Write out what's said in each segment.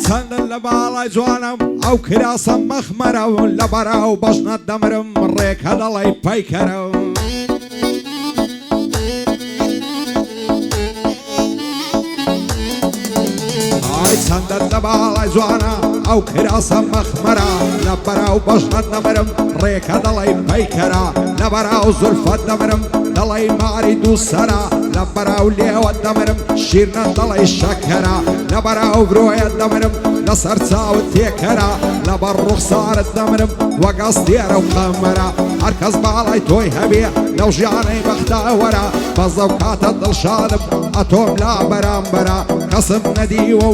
چەندن لە باڵای جوانم ئەو کراسە مەخمەرە و لە بەراو بەشنە دەمرم ڕێکە دەڵی پەیکەرە چەندن لە باڵای جوانە ئەو کراسە مەخمەرە لە بەراو بەشنە دەمرم ڕێکە دەڵی پەیکەرە لە بەراو زولفەت دەمرم دەڵی ماری دووسەرە لە بەراو لێوە دەمرم شیرنە دەڵی شەکەرە لە بەراو برۆیە دەمرم لەسەر چاوت تێکەرە لەبەر ڕوخسارت دەمرم وەگەستێرە و قەمەرە هەرکەس باڵای تۆی هەبێ لەو ژیانەی بەختاوەرە بەزە و کاتە دڵشادم ئەتۆم لا بەرامبەرە کەسم نەدیوە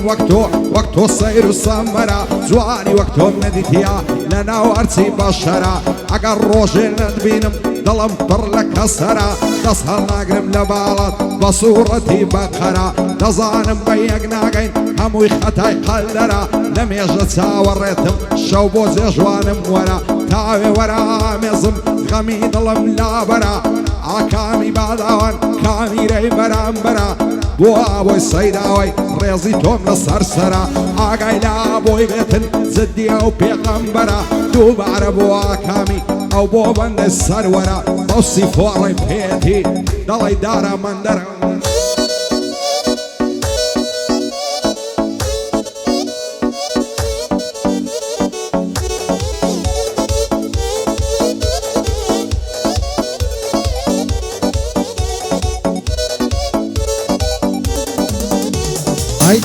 وەک تۆ سەیر و سەمبەرە جوانی وەک تۆم نەدیتیا لە ناو ئەرچی بەشەرە ئەگەر ڕۆژێ نەتبینم دڵم پڕ لە کەسەرە دەست هەڵناگرم لە باڵات بە سوورەتی بەقەرە دەزانم بە یەک ناگەین هەمووی خەتای قەلدەرە لە مێژە چاوەڕێتم شەو بۆ جێژوانم وەرە تاوێ وەرە ئامێزم غەمی دڵم لابەرە ئاکامی باداوان کامیرەی بەرامبەرە بۆ ئابۆی سەیداوەی ڕێزی تۆم لە سەرسەرە ئاگای لا بۆی بێتن جددیە و پێغەمبەرە دووبارە بۆ ئاکامی ئەو بۆ بەندەی سەروەرە بەوسی فۆڕی پێتی دەڵی دارە مەندەرە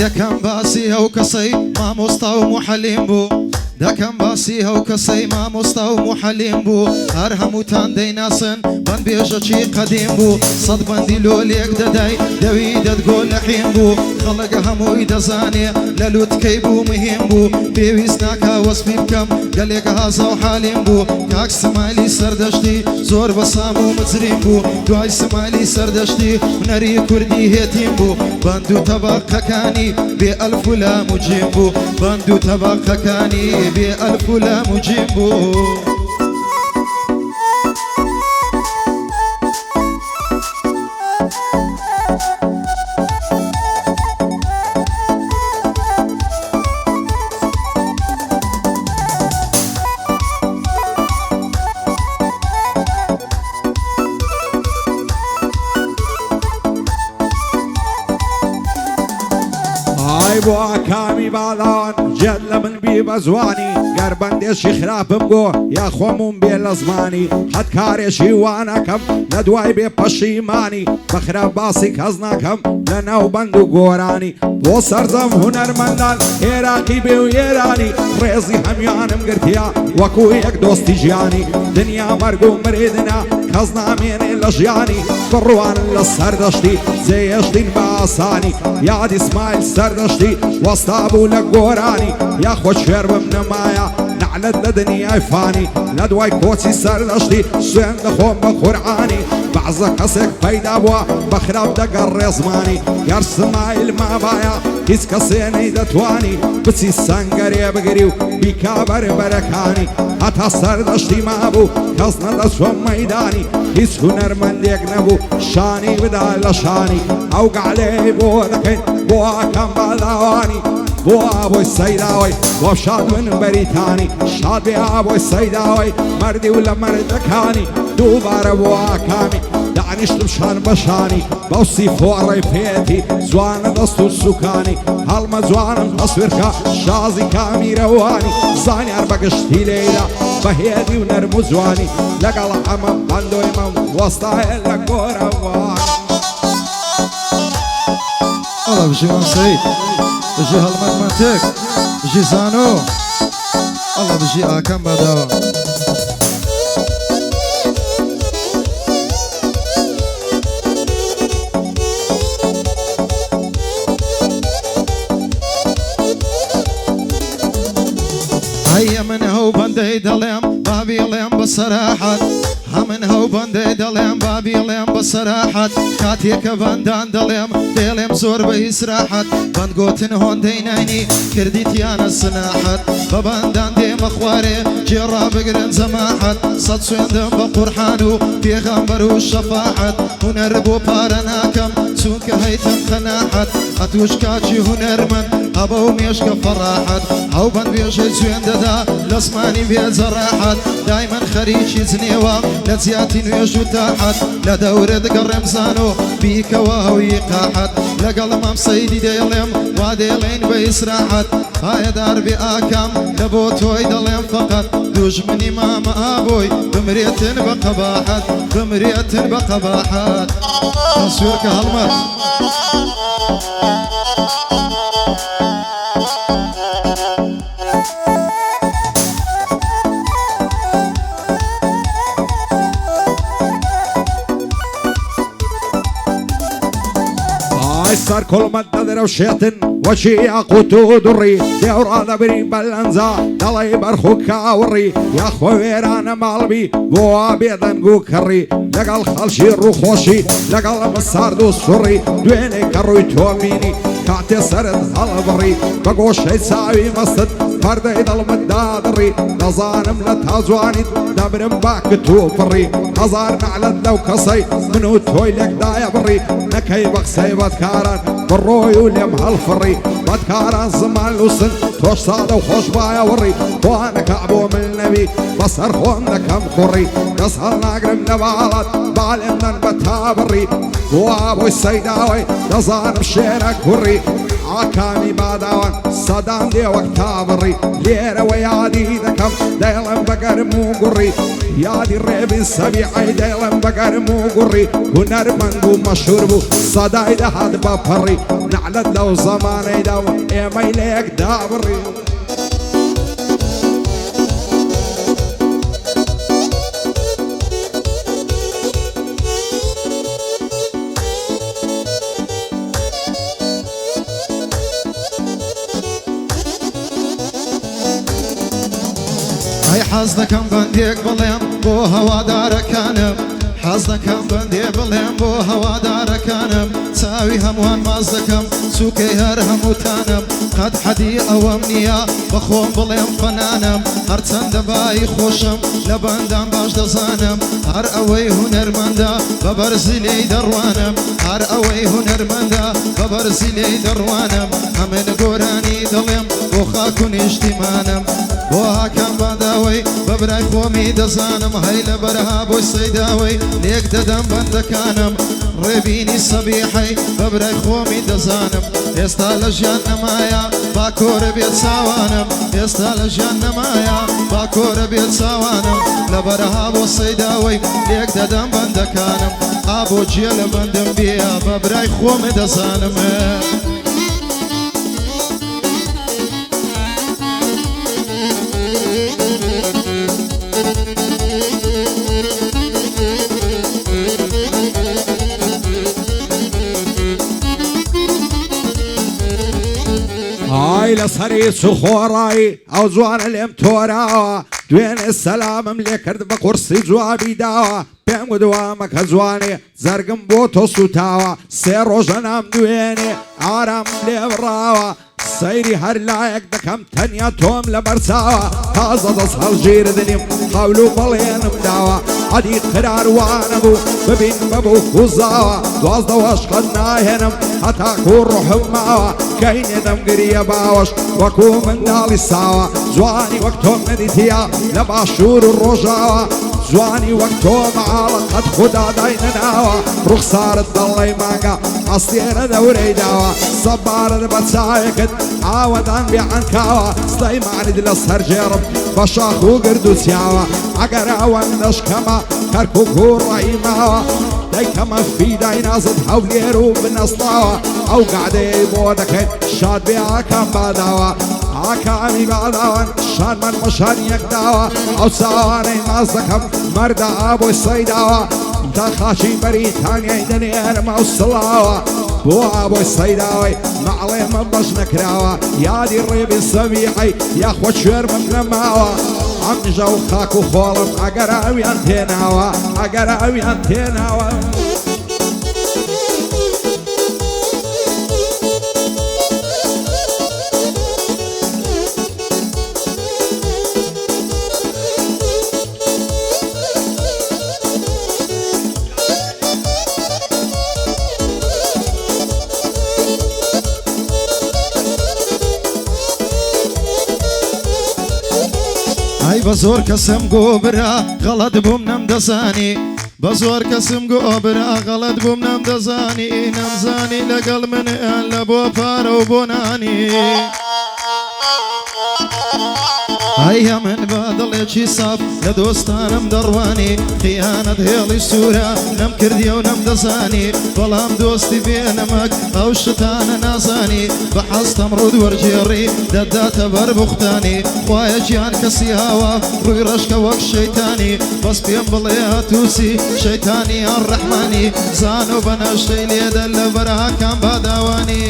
دەکەم باسی ئەو کەسەی مامۆستا و محەلیم بوو دەکەم باسی ئەو کەسەی مامۆستا و محەلیم بوو هەر هەمووتان دەیناسن بەند بێژەکی قەدیم بوو سەد بەندی لۆ لێک دەدای دەوی دەدگۆ لە حیم بوو خەڵک هەمووی دەزانێ لە لووتکەی بوو مهم بوو پێویست ناکا وەسپی بکەم گەلێک هازا و حالیم بوو کاک سمالی سەردەشتی زۆر بەسام و مجریم بوو دوای سمالی سەردەشتی هونەری کوردی هێتیم بوو بەند و تەبەقەکانی بێ ئەلف و لام و جیم بوو بەند و تەبەقەکانی بێ ئەلف و لام و جیم بوو بۆ ئاکامی باڵان جێت لە من بی بە زوانی گەر بەندێشی خراپم گۆ یا خۆمم بێ لە زمانی هەت کارێکی وانەکەم لە دوای بێ پەشیمانی بەخرا باسی کەس ناکەم لە ناو بەند و گۆرانی بۆ سەرجەم هونەرمەندان عێراقی بێ و ئێرانی ڕێزی هەمیانم گرتیا وەکو یەک دۆستی ژیانی دنیا مەرگ و مریدنا کەس نامێنێ لە ژیانی بڕوان لە سەردەشتی جێهێشتین بە ئاسانی یاد ئیسمایل سەردەشتی وەستا بوو لە گۆرانی یاخۆ شێر بم نەمایە نعلت لە دنیای فانی لە دوای کۆچی سەردەشتی سوێن دەخۆم بە قورعانی بەعزە کەسێک پەیدا بووە بە خراپ دەگەڕێ زمانی یار سمایل مابایە هیچ کەسێ نەیدەتوانی بچی سەنگەرێ بگری و بیکا بەربەرەکانی هەتا سەردەشتی مابوو کەس نەدەچۆم مەیدانی هیچ هونەرمەندێک نەبوو شانی بدا لە شانی ئەو گەعلەی بۆ دەکەین بۆ ئاکەم باڵاوانی بۆ ئابۆی سەیداوەی بۆ شاد من بەریتانی شاد بێ ئابۆی سەیداوەی مەردی و لە مەردەکانی دووبارە بۆ ئاکامی دانیشتم شان بەشانی باوسی فۆڕەی پێێتی جوانە دەست و سوکانی هەڵمە جوانم تەسوێرکە شازی کامیرەوانی زانیار بەگشتی لێیدا بەهێدی و نەرم و جوانی لەگەڵ ئەمە بەندۆیمە وەستایە لە گۆرەوان الله بجي مام سعيد بجي هالمات مانتك بجي زانو الله بجي آكم بداوا هيا من هو بندي دلم بابي لم بصراحة همن هو بندي دلم بابي لم بصراحة كاتيك بندان دلم دلم زور بإسراحة بند قوتن هون دينيني كرديت يانا السناحة ببندان دي مخواري جرا بقرن زماحة صد سويندم بقرحانو في غنبرو الشفاحة هنربو بارناكم سوك هيتم خناحة أتوش كاتشي هنرمن أبو ميشك فراحة أو بند بيشي سوينددا لسماني بيت زراحة دايما خريجي زنيوة لزياتي نويش وتاحت لدورد قرم زانو بيك وهوي قاحت لقل مام سيدي ديلم واديلين بإسراحت هاي دار بآكام لبوتوي دلم فقط دوش مني ماما أبوي بمريتن بقباحت بمريتن بقباحت تصويرك هالمت سر كل مدد روشيتن وشي ياقوتو دري دورا بري بلنزا دلي برخو كاوري يا خويرانا مالبي بوا بيدن قو كري لقل خلشي روخوشي لقل مساردو سوري دويني كروي توميني كاتي سرد هالبري بقوشي ساوي مصد فردي دل مدادري نظانم لتازواني دبرم باك توفري نظار نعلد لو كصي منو تويلك دايا بري نكي بقسي بدكاران بروي وليم هالفري بدكاران زمان لوسن توش صادة وخوش بايا وري وانا كعبو من النبي بصر خونا كم خري نسهل ناقرم نبالات بعلمنا بتابري وابو السيداوي نظانم شيرك وري عكامي باداوان صدام دي وقتا بري ليرة ويادي دكم دايلم بقر مو قري يادي الريب السبيعي دايلم بقر مو قري هنر منبو مشهوربو صداي ده هاد بابري نعلد لو زماني دو ايمي ليك دابري حزدكم بنديك بليم بو هوادار كانم حزدكم بنديك بليم بو هوادار كانم ساوي هموان مازدكم سوكي هر هموتانم قد حدي اوامنيا بخوم بليم فنانم هر چند باي خوشم لبندم باش دزانم هر اوي هنرمندا ببرزلي دروانم هر اوي هنرمندا ببرزلي دروانم همن قوراني دلم بو خاكون اجتمانم بو هاكم باداوي ببراي خومي دزانم هاي لبرها بو سيداوي ليك ددم بندكانم ريبيني صبيحي ببراي خومي دزانم يستال جان نمايا باكور بيت ساوانم يستال جان نمايا باكور بيت ساوانم لبرها بو سيداوي ليك ددم بندكانم ابو جيل بندم بيا ببراي خومي دزانم هاي لصري سخوراي او زوان الام توراوا دوين السلام ملي كرد بقرصي جوابي داوا بهم قدوامك هزواني زرقم بوتو سوتاوا سيرو جنام دويني عرام لي براوا سيري هر لايك دكم تنيا توم لبرساوا هذا تصهل جير دنيم قولو بلين مداوا عدي قرار وانبو ببين ببو وزاوا دواز دواش قدنا هنم حتى كون روح ماوا كاين دم قريا باوش وكو من دالي ساوا زواني وقتهم نديتيا لباشور الرجاوا جوانی وەک تۆ مەعاڵە قەت خوددا داینەناوە ڕوخسارت دەڵێ مانگە ئەستێرە دەورەی داوە سەبارت بە چاوێکت ئاوەدان بێعەنکاوە سلەیمانیت لە سەرجێڕم بە شاخ و گرد و چیاوە ئەگەر ئەوەندەش کەمە کەرکک و ڕێی ماوە دەیکەمە فیدای نازت هەولێر و بنەستاوە ئەو گادەیەی بۆ دەکەیت شاد بێ ئاکام باداوە ئاکامی باداوان شانمان مەشان یەک داوە ئەو چاوانەی ماز دەکەم مەردە ئابۆی سەیداوە تا خاچی بەریتانیای دەنێرمە و سڵاوە بۆ ئابۆی سەیداوەی مەعڵێ من بەش نەکراوە یادی ڕێبی سەویعی یاخۆ کوێرمم نەماوە ئەم نژە و خاک و خۆڵم ئەگەر ئەویان تێناوە ئەگەر ئەویان تێناوە بە زۆر کەسم گۆبرا غەڵەت بووم نەمدەزانی بە زۆر کەسم گۆبرا غەڵەت بووم نەمدەزانی نەمزانی لەگەڵ من لە بۆ پارە و بۆ نانی هەیە من بە دڵێکی ساف لە دۆستانم دەڕوانی خیانەت هێڵی سوورە نەم کردیە و نەمدەزانی بەڵام دۆستی بێنەمەک ئەو شتانە نازانی بە حەستەم ڕوود وەرجێڕی دەداتە بەر بوختانی خوایە گیان کەسی هاوە ڕووی ڕەشکە وەک شەیتانی بەس پێم بڵێ هەتووسی شەیتانی یان ڕەحمانی زان و بەنەشتەی لێدە لە بەرهاکان باداوانی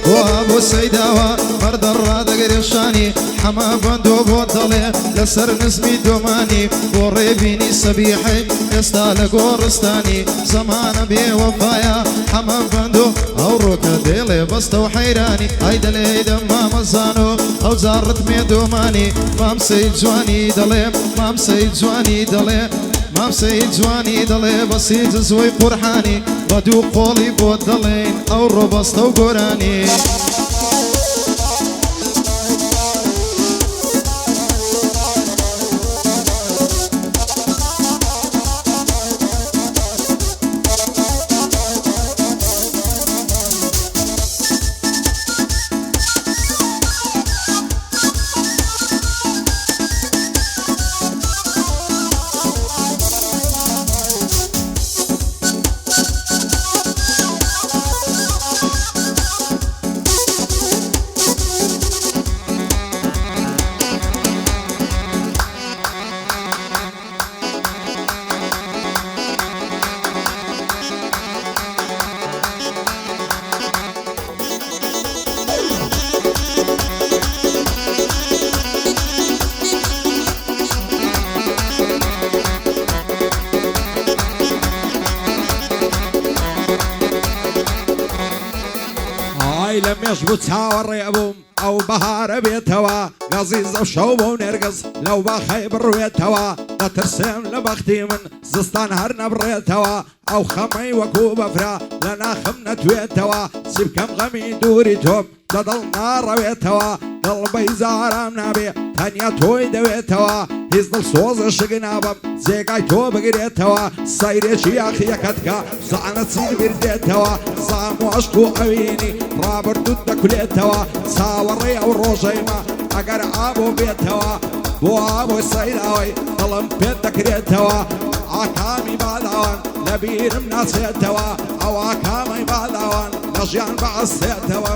بۆ سەیداوە مەردە ڕادەگەرێشانی حەما بەندۆ بۆ دەڵێ لەسەر نزمی دۆمانی بۆ ڕێبینی سەبیحی ئێستا لە گۆڕستانی زەمانە بێوەفایە حەما بەندۆ ئەو ڕۆکە دێڵێ بەستە و حەیرانی ئای دەلێ دەم مامەزانۆ ئەو جاڕت مێ دۆمانی مامسەی جوانی دەڵێ مامسەی جوانی دەڵێ مامسەی جوانی دەڵێ بەسی جزوەی قورحانی بە دوو قۆڵی بۆ دەڵێن ئەو ڕۆبەستە و گۆرانی لە مێش بوو چاوەڕێ بووم ئەو بەهارە بێتەوە گەزیزە و شەو بۆ نێرگز لەو باخەی بڕوێتەوە دەترسێم لە بەختی من زستان هەر نەبڕێتەوە ئەو خەمەی وەکوو بەفرا لە ناخم نەتوێتەوە چی بکەم غەمی دووری تۆم دەدڵ ناڕەوێتەوە دڵبەی زارام نابێ تەنیا تۆی دەوێتەوە هیچ دڵ سۆزە شگ نابم جێگای تۆ بگرێتەوە سەیرێکی یاخیەکەتکە زانە چیر بردێتەوە زام و عشق و ئەوینی ڕابردوت دەکولێتەوە چاوەڕێ ئەو ڕۆژەیمە ئەگەر ئابۆ بێتەوە بۆ ئابۆی سەیراوەی دڵم پێت دەکرێتەوە ئاکامی باداوان لە بیرم ناچێتەوە ئەو ئاکامی باداوان لە ژیان بەعەسێتەوە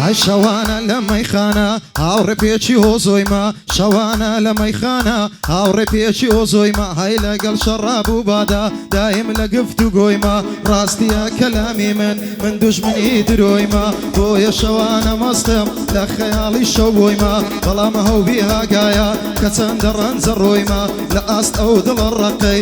ئای شەوانە لە مەیخانە هاوڕێ پێچی هۆزۆیمە شەوانە لە مەیخانە هاوڕێ پێچی هۆزۆیمە هەی لەگەڵ شەڕابوو بادا دایم لە گفت و گۆیمە ڕاستیە کەلامی من دوژمنی درۆیمە بۆیە شەوانە مەستم لە خەیاڵی شەو بۆیمە بەڵام هەوبی هاگایە کە چەندە ڕەنجە ڕۆیمە لە ئاست ئەو دڵە ڕقەی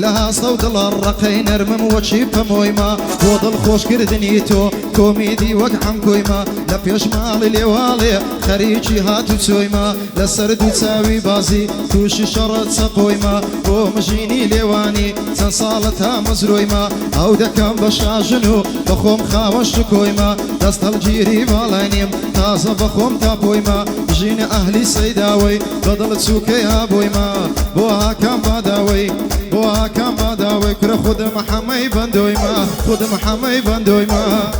لها صوت الرقي نرمم وشي فمويما وضل خوش كردنيتو كوميدي وقعم كويما لبيش مالي ليوالي خريجي هاتو تسويما لسردو تساوي بازي توشي شرط سقويما ومجيني ليواني تنصالتها مزرويما او دكم بشاجنو بخوم خاوش كويما دست الجيري بالينيم تازه بخوم تابويما جين اهلي سيداوي بدل تسوكي يا بويما بوها كم بداوي بوها كم بداوي كره خود محمي بندويما خود محمي بندويما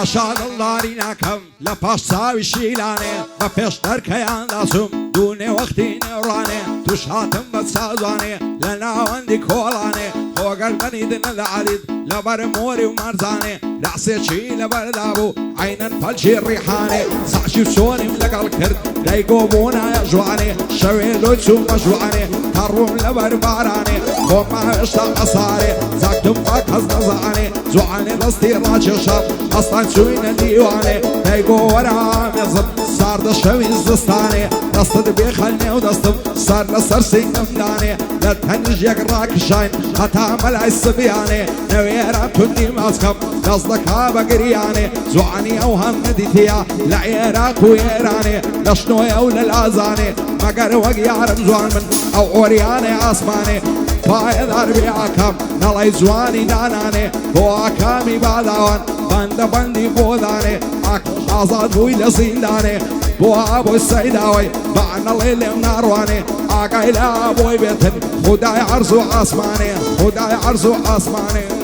عشان اللاری نکم لپاش ساوی شیلانه و پیشتر کیان دستم دونه وقتی نورانه توش هاتم بسازانه لناوندی کولانه خوگر بنید ندعالید لبر موری و مرزانه لعسي شي لبردابو عينا فالشي الريحاني سعشي وسوني ملقى الكرد دايقومونا يا جواني شويلو تسوم مجواني تروم لبرباراني وما اشتاق صاري زاكتم باك هزنزاني زواني رستي راجي شاب اصلا شوين ديواني دايقو ورا مزب صار دشوي الزستاني دستد بيخلني ودستم صار لسر سينم داني لا تهنج يقراك شاين حتى ملعي السبياني نويرا كني ماسكم قصدك بقرياني زواني اوهم نديتيا لعيراك ويراني لشنو يا ولا الازاني مقر وقيار زوان من او عرياني اسماني فايد اربي عكم نلاي زواني ناناني هو عكامي بعدوان بند بندي بوداني اك ازاد بوي لسينداني بو ابو السيداوي بعنا الليل ونارواني اقايل ابوي بيتن خداي عرزو اسماني خداي عرزو اسماني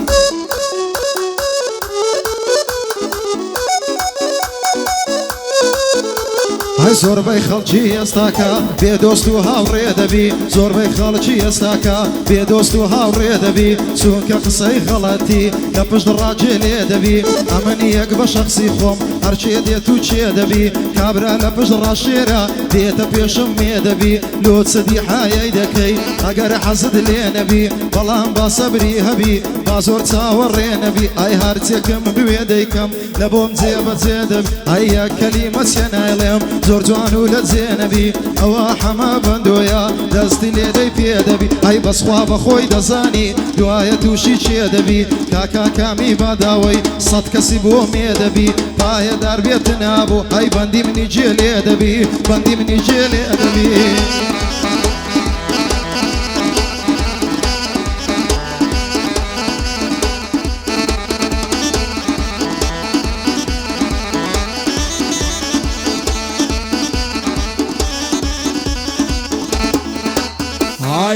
هاي زور بي خلجي استاكا بيدوستو هاوري دبي زور بي خلجي استاكا بيدوستو هاوري دبي سونك قصي غلطي لبش الراجل دبي امني يقبى شخصي خوم ارشي ديتو تشي دبي كابرا لبش الراشيرا ديتا بيشم دبي لو تسدي حاي دكي اقر حسد لي نبي بلان باصبري هبي بازور تصاوري نبي اي هارتيكم بويديكم لبوم زيبة زيدب اي كلمة سينايلم زور جوان ولد زينبي او حما بندويا دستي ليدي بيدبي اي بس خواب خوي دزاني دوايا توشي شيدبي كاكا كامي باداوي صد كسبو ميدبي بايا دار بيتنا ابو اي بندي مني جيل يدبي بندي مني جيل يدبي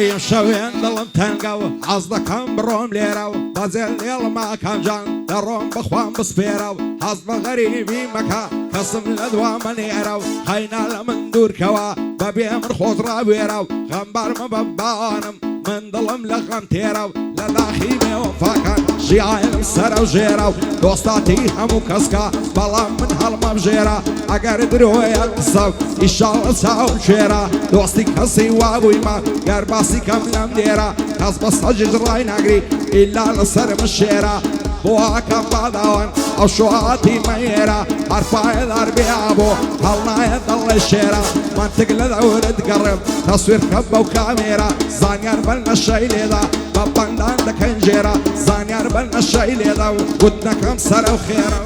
هاي شوين ظلم تنقو عصدكم بروم ليرو بازل ليل ما كان جان دروم بخوان بسبيرو حصب غريبي مكا قسم الادوام منيرو خينا لمن دور كوا ببي من خضرة بيرو غنبار مببانم من ظلم لغم تيرو للاخيمي وفاكن جيعين سرو جيرو دوستاتي همو كسكا بلا من هالما بجيرا اگر درويا قصف إشال ساو شيرا دوستي كسي وابوي ما قرباسي كم لم ديرا كسب صجج راي نقري إلا لسر مشيرا بوها كم بعدوان او شواتي ميرا عرفا يدار بيابو هلنا يضل الشيرا منطق لدور تقرب تصوير كبه وكاميرا زانيار بلنا الشي ليدا باباندان دكنجيرا زانيار بلنا الشي ليدا قدنا كم سر وخيرا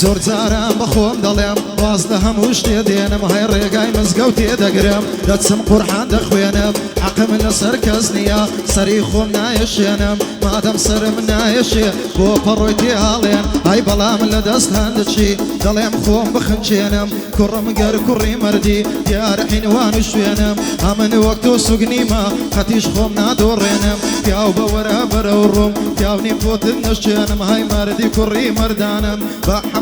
زور زارم بخوم دلم باز لهم وش تدينم هاي الرقاي مزقوتي دقرم دتسم قرحان دخوينم حقم لسر كزنيا صريخوم نايشينم ما دم سر من نايشي بو برويتي هالين هاي بلا من لدست هندشي دلم خوم بخنشينم كرم قر كري مردي يا رحين وانشوينم امن وقتو سقني ما خطيش خوم نادورينم ياو بورا بروروم ياو نيفوت نشينم هاي مردي كري مردانم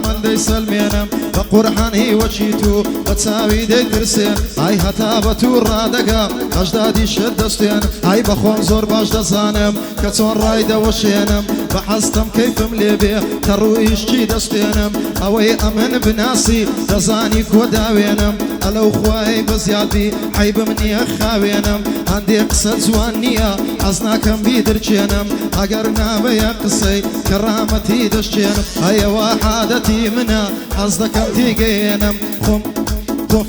حمل دي سلمينم بقرحان زانی وەچی تو بە چاوی دەیترسێن ئای هەتا بە تو ڕادەگا هەژدادی شت دەستێن ئای بەخۆم زۆر باش دەزانم کە چۆن ڕای دەوەشێنم بە حەستم کەیفم لێبێ کە ڕوئیشتی دەستێنم ئەوەی ئەمن بناسی دەزانی کۆ داوێنم ئەلەو خوای بە زیادی عیبم نییە خاوێنم هەندێک قسە جوان نییە حەز ناکەم بیدرچێنم ئەگەر نابەیە قسەی کەڕامەتی دەشتێنم ئەیەوە عادەتی منە حەز دەکەم تێگەێنم خۆم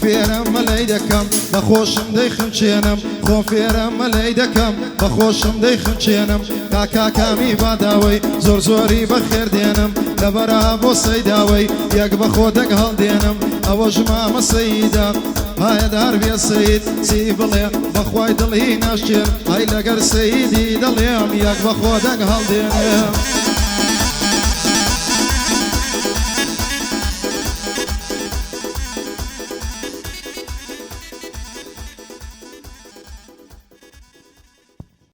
فێرم مەلەی دەکەم بەخۆشم دەیخنچێنم خۆم فێرم مەلەی دەکەم بەخۆشم دەیخنچێنم کاکاکامی باداوەی زۆر زۆری بەخێر دێنم لەبەرا بۆ سەیداوەی یەک بەخۆ دەنگ هەڵدێنم ئەوە ژمامە سەیدا پایەدار بێ سەید چی بڵێ بەخوای دڵی ناشێن ئای لەگەر سەیدی دەڵێم یەک بەخۆ دەنگ هەڵدێنم